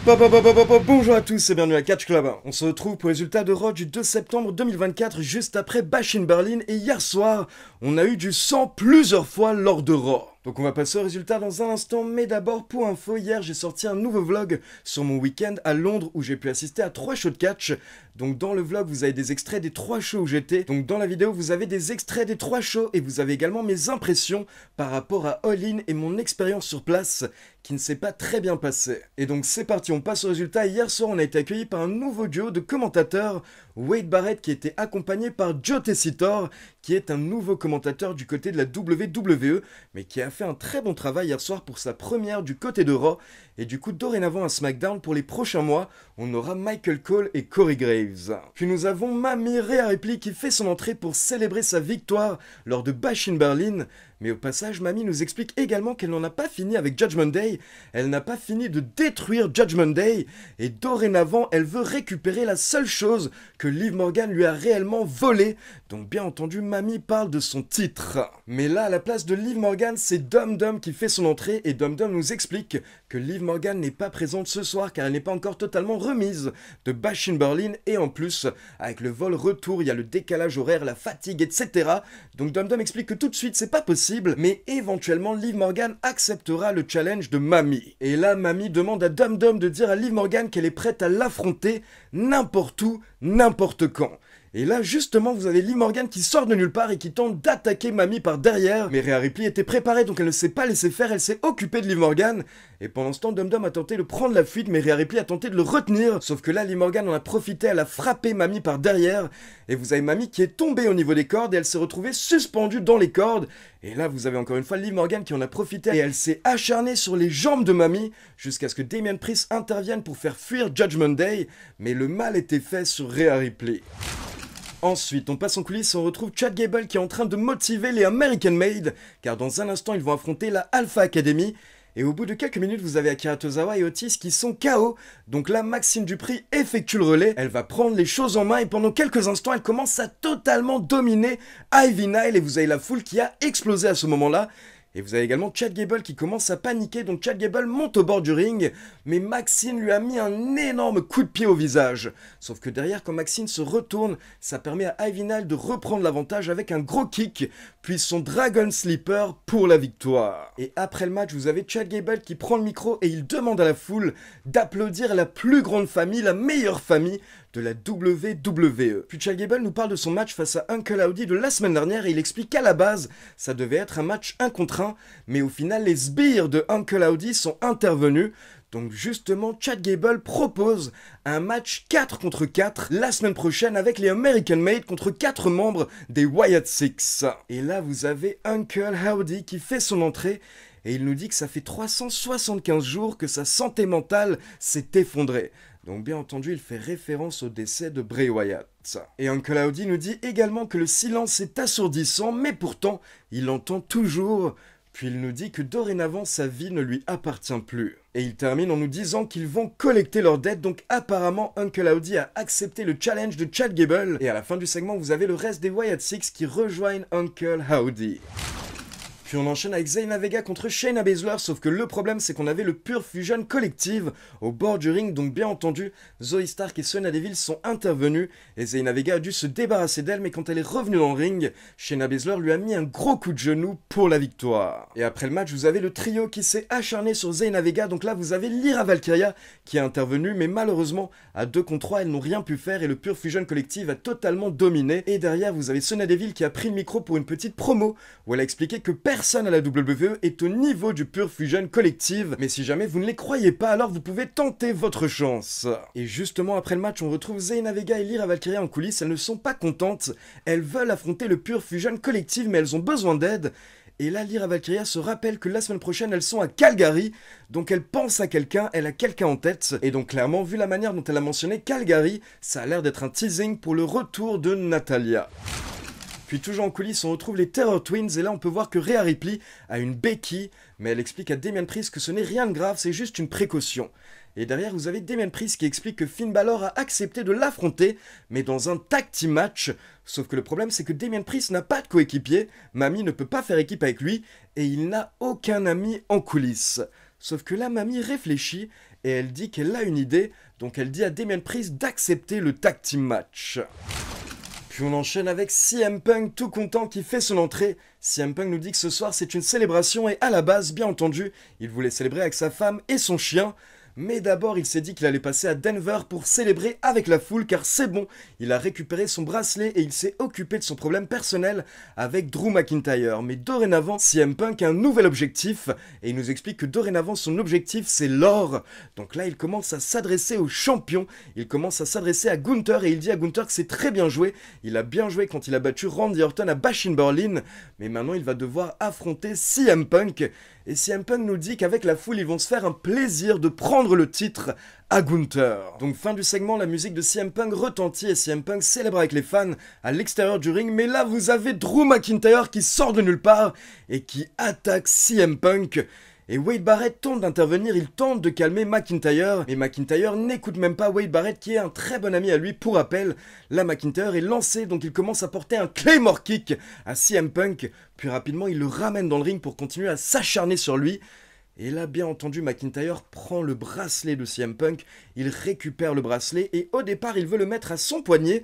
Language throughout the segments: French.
Bonjour à tous et bienvenue à Catch Club. On se retrouve pour les résultats de Raw du 2 septembre 2024, juste après Bash in Berlin. Et hier soir, on a eu du sang plusieurs fois lors de Raw. Donc on va passer aux résultats dans un instant, mais d'abord pour info, hier j'ai sorti un nouveau vlog sur mon week-end à Londres où j'ai pu assister à 3 shows de catch. Donc dans le vlog vous avez des extraits des 3 shows où j'étais. Donc dans la vidéo vous avez des extraits des 3 shows et vous avez également mes impressions par rapport à All In et mon expérience sur place qui ne s'est pas très bien passée. Et donc c'est parti, on passe aux résultats. Hier soir on a été accueilli par un nouveau duo de commentateurs, Wade Barrett qui était accompagné par Joe Tessitore qui est un nouveau commentateur du côté de la WWE mais qui a fait un très bon travail hier soir pour sa première du côté de Raw. Et du coup, dorénavant à SmackDown, pour les prochains mois, on aura Michael Cole et Corey Graves. Puis nous avons Mami Rhea Ripley qui fait son entrée pour célébrer sa victoire lors de Bash in Berlin. Mais au passage, Mami nous explique également qu'elle n'en a pas fini avec Judgment Day. Elle n'a pas fini de détruire Judgment Day. Et dorénavant, elle veut récupérer la seule chose que Liv Morgan lui a réellement volée. Donc bien entendu, Mami parle de son titre. Mais là, à la place de Liv Morgan, c'est Dum Dum qui fait son entrée. Et Dum Dum nous explique que Liv Morgan n'est pas présente ce soir car elle n'est pas encore totalement remise de Bash in Berlin. Et en plus, avec le vol retour, il y a le décalage horaire, la fatigue, etc. Donc Dum Dum explique que tout de suite, c'est pas possible. Mais éventuellement, Liv Morgan acceptera le challenge de Mami. Et là, Mami demande à Dum Dum de dire à Liv Morgan qu'elle est prête à l'affronter n'importe où, n'importe quand. Et là, justement, vous avez Liv Morgan qui sort de nulle part et qui tente d'attaquer Mami par derrière. Mais Rhea Ripley était préparée, donc elle ne s'est pas laissée faire, elle s'est occupée de Liv Morgan. Et pendant ce temps, Dum Dum a tenté de prendre la fuite, mais Rhea Ripley a tenté de le retenir. Sauf que là, Liv Morgan en a profité, elle a frappé Mami par derrière. Et vous avez Mami qui est tombée au niveau des cordes et elle s'est retrouvée suspendue dans les cordes. Et là, vous avez encore une fois Liv Morgan qui en a profité et elle s'est acharnée sur les jambes de Mami jusqu'à ce que Damien Priest intervienne pour faire fuir Judgment Day. Mais le mal était fait sur Rhea Ripley. Ensuite, on passe en coulisses et on retrouve Chad Gable qui est en train de motiver les American Made, car dans un instant, ils vont affronter la Alpha Academy. Et au bout de quelques minutes, vous avez Akira Tozawa et Otis qui sont KO. Donc là, Maxine Dupri effectue le relais. Elle va prendre les choses en main et pendant quelques instants, elle commence à totalement dominer Ivy Nile. Et vous avez la foule qui a explosé à ce moment-là. Et vous avez également Chad Gable qui commence à paniquer, donc Chad Gable monte au bord du ring, mais Maxine lui a mis un énorme coup de pied au visage. Sauf que derrière, quand Maxine se retourne, ça permet à Ivy Nile de reprendre l'avantage avec un gros kick, puis son Dragon Sleeper pour la victoire. Et après le match, vous avez Chad Gable qui prend le micro et il demande à la foule d'applaudir la plus grande famille, la meilleure famille de la WWE. Puis Chad Gable nous parle de son match face à Uncle Howdy de la semaine dernière et il explique qu'à la base, ça devait être un match 1 contre 1, mais au final, les sbires de Uncle Howdy sont intervenus. Donc justement, Chad Gable propose un match 4 contre 4 la semaine prochaine avec les American Made contre 4 membres des Wyatt Six. Et là, vous avez Uncle Howdy qui fait son entrée et il nous dit que ça fait 375 jours que sa santé mentale s'est effondrée. Donc bien entendu, il fait référence au décès de Bray Wyatt. Et Uncle Howdy nous dit également que le silence est assourdissant, mais pourtant, il entend toujours. Puis il nous dit que dorénavant, sa vie ne lui appartient plus. Et il termine en nous disant qu'ils vont collecter leurs dettes, donc apparemment Uncle Howdy a accepté le challenge de Chad Gable. Et à la fin du segment, vous avez le reste des Wyatt Six qui rejoignent Uncle Howdy. Puis on enchaîne avec Zelina Vega contre Shayna Baszler, sauf que le problème c'est qu'on avait le Pure Fusion Collective au bord du ring, donc bien entendu, Zoey Stark et Sonya Deville sont intervenus, et Zelina Vega a dû se débarrasser d'elle, mais quand elle est revenue dans le ring, Shayna Baszler lui a mis un gros coup de genou pour la victoire. Et après le match, vous avez le trio qui s'est acharné sur Zelina Vega, donc là vous avez Lyra Valkyria qui est intervenue, mais malheureusement, à 2 contre 3, elles n'ont rien pu faire, et le Pure Fusion Collective a totalement dominé, et derrière vous avez Sonya Deville qui a pris le micro pour une petite promo, où elle a expliqué que personne à la WWE est au niveau du Pure Fusion Collective, mais si jamais vous ne les croyez pas, alors vous pouvez tenter votre chance. Et justement après le match, on retrouve Zelina Vega et Lyra Valkyria en coulisses, elles ne sont pas contentes, elles veulent affronter le Pure Fusion Collective, mais elles ont besoin d'aide. Et là, Lyra Valkyria se rappelle que la semaine prochaine, elles sont à Calgary, donc elle pense à quelqu'un, elle a quelqu'un en tête, et donc clairement, vu la manière dont elle a mentionné Calgary, ça a l'air d'être un teasing pour le retour de Natalya. Puis toujours en coulisses, on retrouve les Terror Twins et là on peut voir que Rhea Ripley a une béquille, mais elle explique à Damien Priest que ce n'est rien de grave, c'est juste une précaution. Et derrière vous avez Damien Priest qui explique que Finn Balor a accepté de l'affronter, mais dans un tag team match. Sauf que le problème c'est que Damien Priest n'a pas de coéquipier, Mami ne peut pas faire équipe avec lui, et il n'a aucun ami en coulisses. Sauf que là Mami réfléchit, et elle dit qu'elle a une idée, donc elle dit à Damien Priest d'accepter le tag team match. Puis on enchaîne avec CM Punk tout content qui fait son entrée. CM Punk nous dit que ce soir c'est une célébration et à la base, bien entendu, il voulait célébrer avec sa femme et son chien. Mais d'abord, il s'est dit qu'il allait passer à Denver pour célébrer avec la foule car c'est bon, il a récupéré son bracelet et il s'est occupé de son problème personnel avec Drew McIntyre. Mais dorénavant, CM Punk a un nouvel objectif et il nous explique que dorénavant son objectif c'est l'or. Donc là, il commence à s'adresser aux champions, il commence à s'adresser à Gunther et il dit à Gunther que c'est très bien joué. Il a bien joué quand il a battu Randy Orton à Bash in Berlin, mais maintenant il va devoir affronter CM Punk. Et CM Punk nous dit qu'avec la foule, ils vont se faire un plaisir de prendre le titre à Gunther. Donc fin du segment, la musique de CM Punk retentit et CM Punk célèbre avec les fans à l'extérieur du ring. Mais là, vous avez Drew McIntyre qui sort de nulle part et qui attaque CM Punk. Et Wade Barrett tente d'intervenir, il tente de calmer McIntyre, mais McIntyre n'écoute même pas Wade Barrett qui est un très bon ami à lui. Pour rappel, là McIntyre est lancé, donc il commence à porter un Claymore Kick à CM Punk, puis rapidement il le ramène dans le ring pour continuer à s'acharner sur lui. Et là, bien entendu, McIntyre prend le bracelet de CM Punk, il récupère le bracelet et au départ il veut le mettre à son poignet.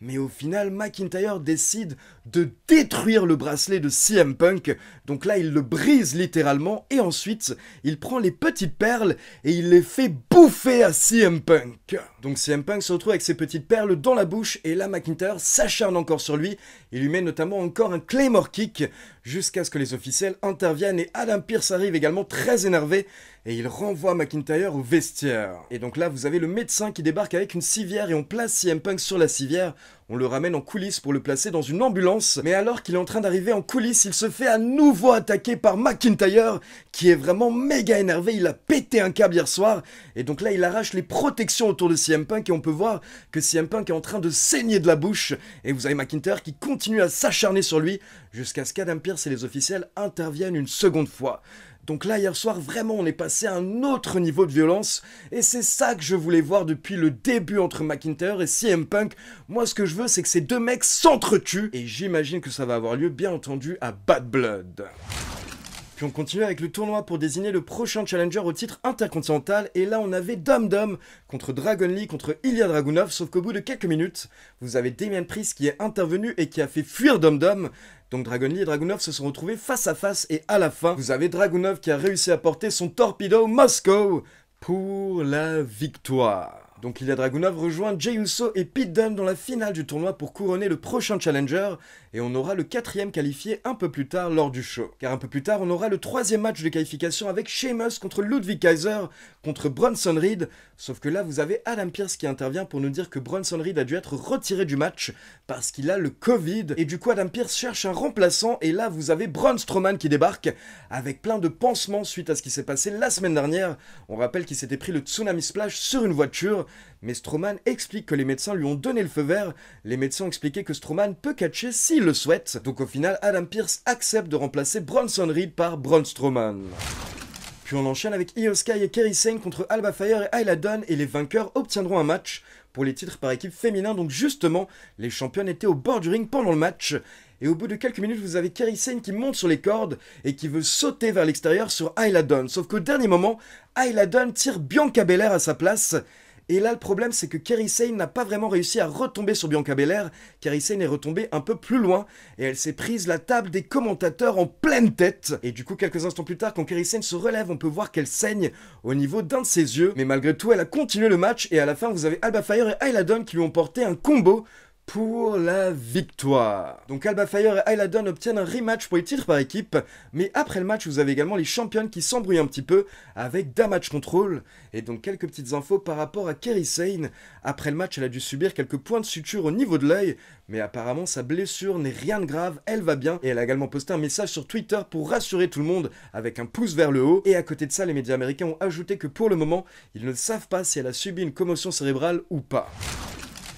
Mais au final, McIntyre décide de détruire le bracelet de CM Punk. Donc là, il le brise littéralement. Et ensuite, il prend les petites perles et il les fait bouffer à CM Punk. Donc CM Punk se retrouve avec ses petites perles dans la bouche. Et là, McIntyre s'acharne encore sur lui. Il lui met notamment encore un Claymore Kick jusqu'à ce que les officiels interviennent. Et Adam Pearce arrive également très énervé. Et il renvoie McIntyre au vestiaire. Et donc là, vous avez le médecin qui débarque avec une civière et on place CM Punk sur la civière. On le ramène en coulisses pour le placer dans une ambulance. Mais alors qu'il est en train d'arriver en coulisses, il se fait à nouveau attaquer par McIntyre, qui est vraiment méga énervé. Il a pété un câble hier soir. Et donc là, il arrache les protections autour de CM Punk. Et on peut voir que CM Punk est en train de saigner de la bouche. Et vous avez McIntyre qui continue à s'acharner sur lui, jusqu'à ce qu'Adam Pearce et les officiels interviennent une seconde fois. Donc là, hier soir, vraiment, on est passé à un autre niveau de violence. Et c'est ça que je voulais voir depuis le début entre McIntyre et CM Punk. Moi, ce que je veux, c'est que ces deux mecs s'entretuent. Et j'imagine que ça va avoir lieu, bien entendu, à Bad Blood. Puis on continue avec le tournoi pour désigner le prochain challenger au titre intercontinental. Et là, on avait Dom Dom contre Dragon Lee, contre Ilya Dragunov. Sauf qu'au bout de quelques minutes, vous avez Damien Priest qui est intervenu et qui a fait fuir Dom Dom. Donc Dragon Lee et Dragunov se sont retrouvés face à face et à la fin, vous avez Dragunov qui a réussi à porter son Torpedo Moscow pour la victoire. Donc Ilya Dragunov rejoint Jey Uso et Pete Dunne dans la finale du tournoi pour couronner le prochain challenger. Et on aura le 4e qualifié un peu plus tard lors du show. Car un peu plus tard, on aura le 3e match de qualification avec Sheamus contre Ludwig Kaiser contre Bronson Reed. Sauf que là, vous avez Adam Pearce qui intervient pour nous dire que Bronson Reed a dû être retiré du match parce qu'il a le Covid. Et du coup, Adam Pearce cherche un remplaçant. Et là, vous avez Braun Strowman qui débarque avec plein de pansements suite à ce qui s'est passé la semaine dernière. On rappelle qu'il s'était pris le Tsunami Splash sur une voiture. Mais Strowman explique que les médecins lui ont donné le feu vert. Les médecins ont expliqué que Strowman peut catcher s'il le souhaite. Donc au final, Adam Pearce accepte de remplacer Bronson Reed par Braun Strowman. Puis on enchaîne avec Io Sky et Kairi Sane contre Alba Fire et Ayla Dawn et les vainqueurs obtiendront un match pour les titres par équipe féminin. Donc justement, les championnes étaient au bord du ring pendant le match. Et au bout de quelques minutes, vous avez Kairi Sane qui monte sur les cordes et qui veut sauter vers l'extérieur sur Ayla Dawn. Sauf qu'au dernier moment, Ayla Dawn tire Bianca Belair à sa place. Et là, le problème, c'est que Kairi Sane n'a pas vraiment réussi à retomber sur Bianca Belair. Kairi Sane est retombée un peu plus loin et elle s'est prise la table des commentateurs en pleine tête. Et du coup, quelques instants plus tard, quand Kairi Sane se relève, on peut voir qu'elle saigne au niveau d'un de ses yeux. Mais malgré tout, elle a continué le match et à la fin, vous avez Alba Fire et Ayla Dawn qui lui ont porté un combo pour la victoire. Donc Alba Fire et Ayla Dawn obtiennent un rematch pour les titres par équipe, mais après le match, vous avez également les championnes qui s'embrouillent un petit peu avec Damage Control. Et donc quelques petites infos par rapport à Kairi Sane. Après le match, elle a dû subir quelques points de suture au niveau de l'œil, mais apparemment sa blessure n'est rien de grave, elle va bien. Et elle a également posté un message sur Twitter pour rassurer tout le monde avec un pouce vers le haut. Et à côté de ça, les médias américains ont ajouté que pour le moment, ils ne savent pas si elle a subi une commotion cérébrale ou pas.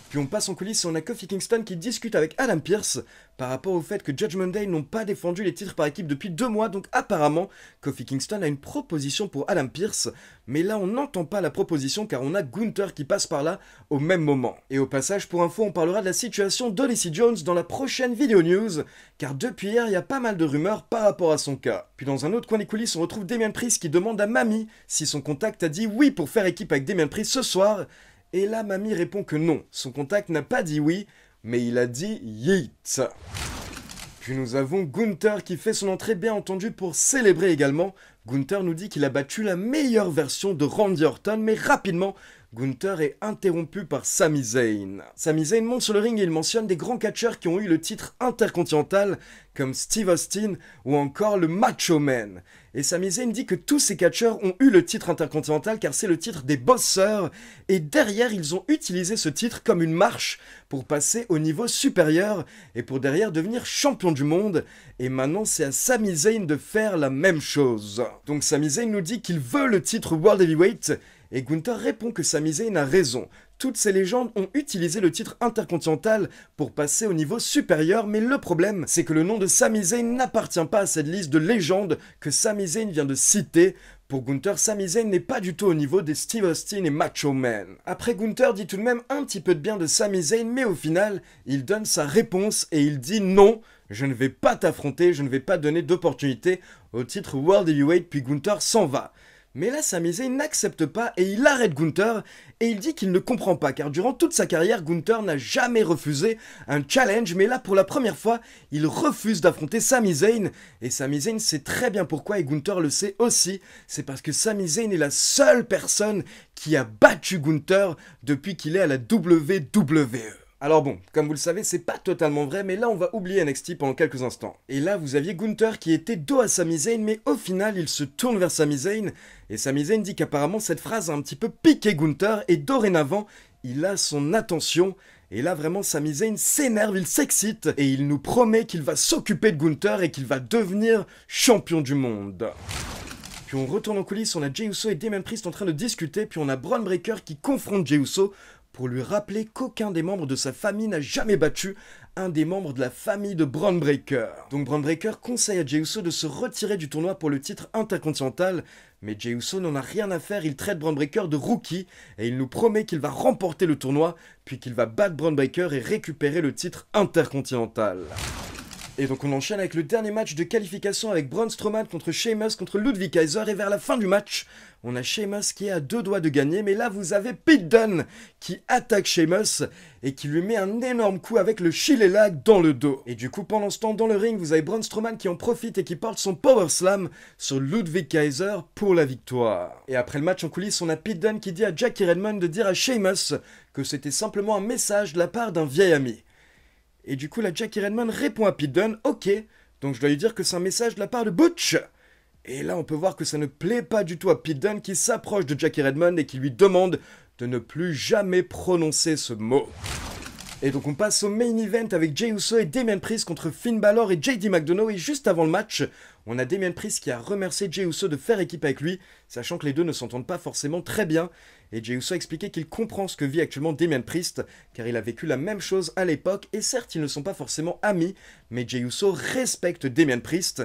Puis Puis on passe en coulisses et on a Kofi Kingston qui discute avec Adam Pearce par rapport au fait que Judgment Day n'ont pas défendu les titres par équipe depuis 2 mois, donc apparemment Kofi Kingston a une proposition pour Adam Pearce, mais là on n'entend pas la proposition car on a Gunther qui passe par là au même moment. Et au passage, pour info, on parlera de la situation d'Odyssey Jones dans la prochaine vidéo news, car depuis hier il y a pas mal de rumeurs par rapport à son cas. Puis dans un autre coin des coulisses, on retrouve Damien Priest qui demande à Mami si son contact a dit oui pour faire équipe avec Damien Priest ce soir, et là Mami répond que non, son contact n'a pas dit oui, mais il a dit yeet. Puis nous avons Gunther qui fait son entrée bien entendu pour célébrer également. Gunther nous dit qu'il a battu la meilleure version de Randy Orton, mais rapidement, Gunther est interrompu par Sami Zayn. Sami Zayn monte sur le ring et il mentionne des grands catcheurs qui ont eu le titre intercontinental, comme Steve Austin ou encore le Macho Man. Et Sami Zayn dit que tous ces catcheurs ont eu le titre intercontinental car c'est le titre des bosseurs, et derrière ils ont utilisé ce titre comme une marche pour passer au niveau supérieur et pour derrière devenir champion du monde, et maintenant c'est à Sami Zayn de faire la même chose. Donc Sami Zayn nous dit qu'il veut le titre World Heavyweight, et Gunther répond que Sami Zayn a raison. Toutes ces légendes ont utilisé le titre intercontinental pour passer au niveau supérieur, mais le problème, c'est que le nom de Sami Zayn n'appartient pas à cette liste de légendes que Sami Zayn vient de citer. Pour Gunther, Sami Zayn n'est pas du tout au niveau des Steve Austin et Macho Man. Après, Gunther dit tout de même un petit peu de bien de Sami Zayn, mais au final, il donne sa réponse et il dit non, je ne vais pas t'affronter, je ne vais pas donner d'opportunité au titre World Heavyweight, puis Gunther s'en va. Mais là, Sami Zayn n'accepte pas et il arrête Gunther et il dit qu'il ne comprend pas car durant toute sa carrière, Gunther n'a jamais refusé un challenge, mais là pour la première fois, il refuse d'affronter Sami Zayn et Sami Zayn sait très bien pourquoi et Gunther le sait aussi, c'est parce que Sami Zayn est la seule personne qui a battu Gunther depuis qu'il est à la WWE. Alors bon, comme vous le savez, c'est pas totalement vrai, mais là on va oublier NXT pendant quelques instants. Et là vous aviez Gunther qui était dos à Sami Zayn, mais au final il se tourne vers Sami Zayn, et Sami Zayn dit qu'apparemment cette phrase a un petit peu piqué Gunther, et dorénavant, il a son attention, et là vraiment Sami Zayn s'énerve, il s'excite, et il nous promet qu'il va s'occuper de Gunther et qu'il va devenir champion du monde. Puis on retourne en coulisses, on a Jey Uso et Damien Priest en train de discuter, puis on a Bron Breakker qui confronte Jey Uso, pour lui rappeler qu'aucun des membres de sa famille n'a jamais battu un des membres de la famille de Bron Breakker. Donc Bron Breakker conseille à Jey Uso de se retirer du tournoi pour le titre intercontinental, mais Jey Uso n'en a rien à faire, il traite Bron Breakker de rookie, et il nous promet qu'il va remporter le tournoi, puis qu'il va battre Bron Breakker et récupérer le titre intercontinental. Et donc on enchaîne avec le dernier match de qualification avec Braun Strowman contre Sheamus contre Ludwig Kaiser, et vers la fin du match, on a Sheamus qui est à 2 doigts de gagner, mais là vous avez Pete Dunne qui attaque Sheamus et qui lui met un énorme coup avec le Shillelagh dans le dos. Et du coup pendant ce temps dans le ring vous avez Braun Strowman qui en profite et qui porte son Power Slam sur Ludwig Kaiser pour la victoire. Et après le match en coulisses on a Pete Dunne qui dit à Jackie Redmond de dire à Sheamus que c'était simplement un message de la part d'un vieil ami. Et du coup, la Jackie Redmond répond à Pete Dunne, ok, donc je dois lui dire que c'est un message de la part de Butch. Et là, on peut voir que ça ne plaît pas du tout à Pete Dunne qui s'approche de Jackie Redmond et qui lui demande de ne plus jamais prononcer ce mot. Et donc on passe au main event avec Jey Uso et Damien Priest contre Finn Balor et JD McDonough, et juste avant le match, on a Damien Priest qui a remercié Jey Uso de faire équipe avec lui, sachant que les deux ne s'entendent pas forcément très bien, et Jey Uso a expliqué qu'il comprend ce que vit actuellement Damien Priest, car il a vécu la même chose à l'époque, et certes ils ne sont pas forcément amis, mais Jey Uso respecte Damien Priest,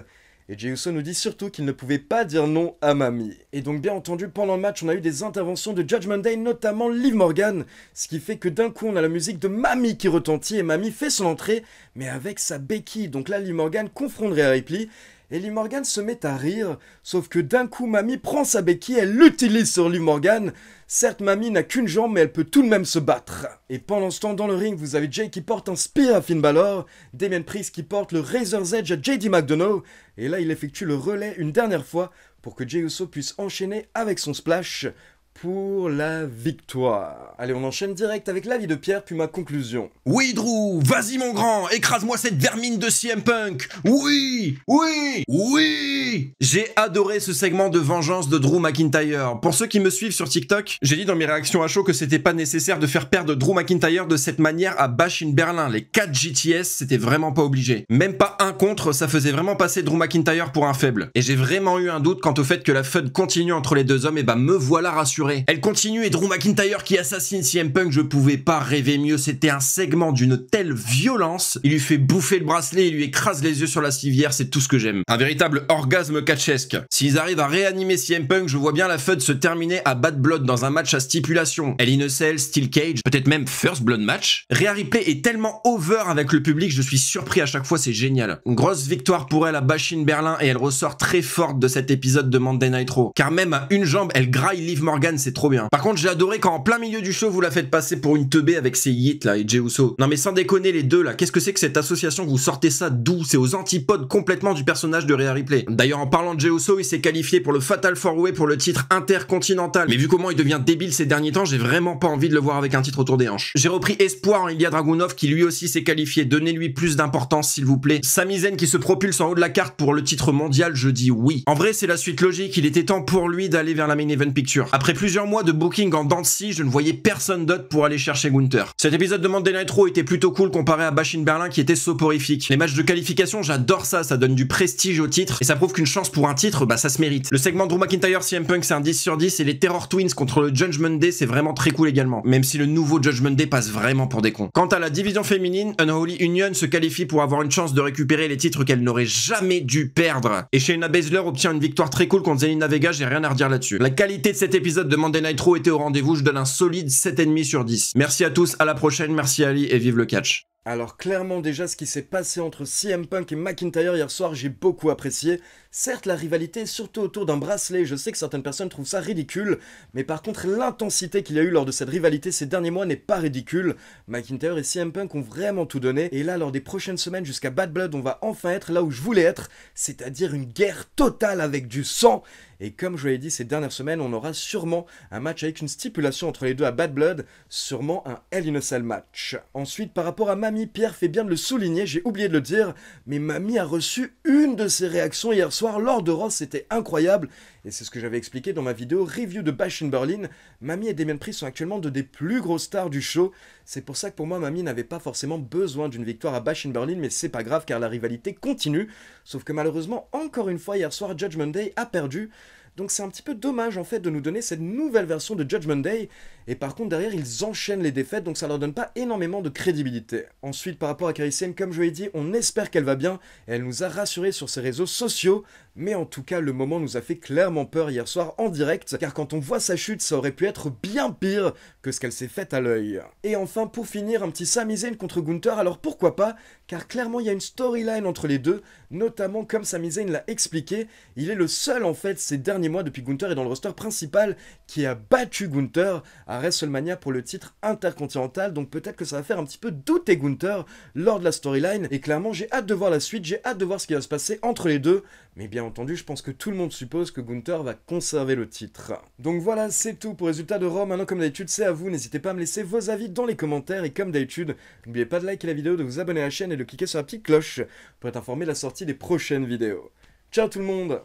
et Jey Uso nous dit surtout qu'il ne pouvait pas dire non à Mami. Et donc bien entendu, pendant le match, on a eu des interventions de Judgment Day, notamment Liv Morgan, ce qui fait que d'un coup, on a la musique de Mami qui retentit, et Mami fait son entrée, mais avec sa béquille. Donc là, Liv Morgan confronte Rhea Ripley, et Liv Morgan se met à rire, sauf que d'un coup, Mami prend sa béquille, elle l'utilise sur Liv Morgan. Certes, Mami n'a qu'une jambe, mais elle peut tout de même se battre. Et pendant ce temps, dans le ring, vous avez Jay qui porte un spear à Finn Balor, Damien Priest qui porte le Razor's Edge à JD McDonough, et là, il effectue le relais une dernière fois pour que Jey Uso puisse enchaîner avec son splash pour la victoire. Allez, on enchaîne direct avec l'avis de Pierre, puis ma conclusion. Oui, Drew, vas-y mon grand, écrase-moi cette vermine de CM Punk. Oui, oui, oui. J'ai adoré ce segment de vengeance de Drew McIntyre. Pour ceux qui me suivent sur TikTok, j'ai dit dans mes réactions à chaud que c'était pas nécessaire de faire perdre Drew McIntyre de cette manière à Bash in Berlin. Les 4 GTS, c'était vraiment pas obligé. Même pas un contre, ça faisait vraiment passer Drew McIntyre pour un faible. Et j'ai vraiment eu un doute quant au fait que la feud continue entre les deux hommes, et bah me voilà rassuré assuré. Elle continue et Drew McIntyre qui assassine CM Punk, je pouvais pas rêver mieux, c'était un segment d'une telle violence, il lui fait bouffer le bracelet, il lui écrase les yeux sur la civière, c'est tout ce que j'aime. Un véritable orgasme catchesque. S'ils arrivent à réanimer CM Punk, je vois bien la feud se terminer à Bad Blood dans un match à stipulation. Hell in a Cell, Steel Cage, peut-être même First Blood match. Rhea Ripley est tellement over avec le public, je suis surpris à chaque fois, c'est génial. Une grosse victoire pour elle à Bash in Berlin et elle ressort très forte de cet épisode de Monday Night Raw. Car même à une jambe, elle graille Liv Morgan, c'est trop bien. Par contre, j'ai adoré quand en plein milieu du show, vous la faites passer pour une teubée avec ses yeets là et Jey Uso. Non mais sans déconner les deux là, qu'est-ce que c'est que cette association, vous sortez ça d'où? C'est aux antipodes complètement du personnage de Rhea Ripley. D'ailleurs en parlant de Jey Uso, il s'est qualifié pour le Fatal 4-Way pour le titre intercontinental. Mais vu comment il devient débile ces derniers temps, j'ai vraiment pas envie de le voir avec un titre autour des hanches. J'ai repris espoir en Ilya Dragunov qui lui aussi s'est qualifié. Donnez-lui plus d'importance s'il vous plaît. Sami Zayn qui se propulse en haut de la carte pour le titre mondial, je dis oui. En vrai c'est la suite logique, il était temps pour lui d'aller vers la main event picture. Après plusieurs mois de booking en dents de scie, je ne voyais personne d'autre pour aller chercher Gunther. Cet épisode de Monday Night Raw était plutôt cool comparé à Bash in Berlin qui était soporifique. Les matchs de qualification, j'adore ça, ça donne du prestige au titre et ça prouve qu'une chance pour un titre, bah ça se mérite. Le segment Drew McIntyre CM Punk c'est un 10 sur 10 et les Terror Twins contre le Judgment Day c'est vraiment très cool également, même si le nouveau Judgment Day passe vraiment pour des cons. Quant à la division féminine, Unholy Union se qualifie pour avoir une chance de récupérer les titres qu'elle n'aurait jamais dû perdre. Et Shayna Baszler obtient une victoire très cool contre Zelina Vega, j'ai rien à redire là-dessus. La qualité de cet épisode de Monday Night Raw était au rendez-vous, je donne un solide 7,5 sur 10. Merci à tous, à la prochaine, merci Ali et vive le catch. Alors clairement déjà ce qui s'est passé entre CM Punk et McIntyre hier soir j'ai beaucoup apprécié. Certes la rivalité est surtout autour d'un bracelet, je sais que certaines personnes trouvent ça ridicule, mais par contre l'intensité qu'il y a eu lors de cette rivalité ces derniers mois n'est pas ridicule. McIntyre et CM Punk ont vraiment tout donné, et là lors des prochaines semaines jusqu'à Bad Blood on va enfin être là où je voulais être, c'est-à-dire une guerre totale avec du sang. Et comme je l'ai dit ces dernières semaines, on aura sûrement un match avec une stipulation entre les deux à Bad Blood, sûrement un Hell in a Cell match. Ensuite, par rapport à Mamie, Pierre fait bien de le souligner, j'ai oublié de le dire, mais Mamie a reçu une de ses réactions hier soir lors de Raw, c'était incroyable. Et c'est ce que j'avais expliqué dans ma vidéo review de Bash in Berlin. Mamie et Damien Priest sont actuellement deux des plus grosses stars du show. C'est pour ça que pour moi, Mamie n'avait pas forcément besoin d'une victoire à Bash in Berlin, mais c'est pas grave car la rivalité continue. Sauf que malheureusement, encore une fois, hier soir, Judgment Day a perdu. Donc c'est un petit peu dommage en fait de nous donner cette nouvelle version de Judgment Day, et par contre derrière ils enchaînent les défaites donc ça leur donne pas énormément de crédibilité. Ensuite par rapport à Kairi Sane, comme je l'ai dit, on espère qu'elle va bien, et elle nous a rassurés sur ses réseaux sociaux, mais en tout cas le moment nous a fait clairement peur hier soir en direct, car quand on voit sa chute ça aurait pu être bien pire que ce qu'elle s'est faite à l'œil. Et enfin pour finir un petit Sami Zayn contre Gunther, alors pourquoi pas, car clairement il y a une storyline entre les deux, notamment comme Sami Zayn l'a expliqué, il est le seul en fait ces derniers mois depuis Gunther est dans le roster principal qui a battu Gunther à WrestleMania pour le titre intercontinental, donc peut-être que ça va faire un petit peu douter Gunther lors de la storyline, et clairement j'ai hâte de voir la suite, j'ai hâte de voir ce qui va se passer entre les deux, mais bien entendu je pense que tout le monde suppose que Gunther va conserver le titre. Donc voilà, c'est tout pour Résultat de Raw. Maintenant comme d'habitude c'est à vous, n'hésitez pas à me laisser vos avis dans les commentaires, et comme d'habitude n'oubliez pas de liker la vidéo, de vous abonner à la chaîne et de cliquer sur la petite cloche pour être informé de la sortie des prochaines vidéos. Ciao tout le monde!